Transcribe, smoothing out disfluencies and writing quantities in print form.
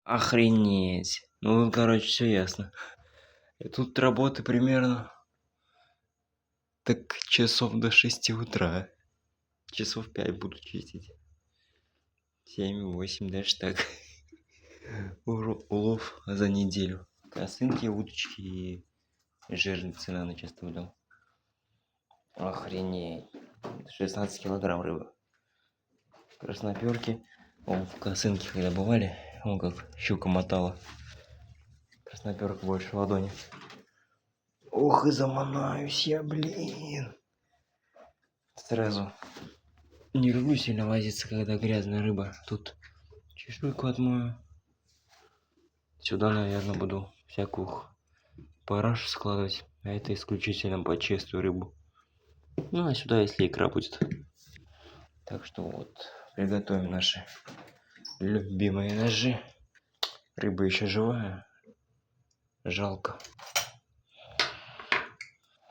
Охренеть. Ну, короче, все ясно. И тут работы примерно так часов до 6 утра. Часов 5 буду чистить. 7-8, даже так. Улов за неделю. Косынки, удочки и жирницы на ночь оставлял. Охренеть. 16 килограмм рыбы. Красноперки. О, в косынке когда бывали, он как щука мотала. Красноперка больше ладони. Ох, и заманаюсь я, блин. Сразу не люблю сильно возиться, когда грязная рыба. Тут чешуйку отмою. Сюда, наверное, буду всякую парашу складывать. А это исключительно по чистую рыбу. Ну, а сюда, если икра будет. Так что вот, приготовим наши любимые ножи. Рыба еще живая. Жалко.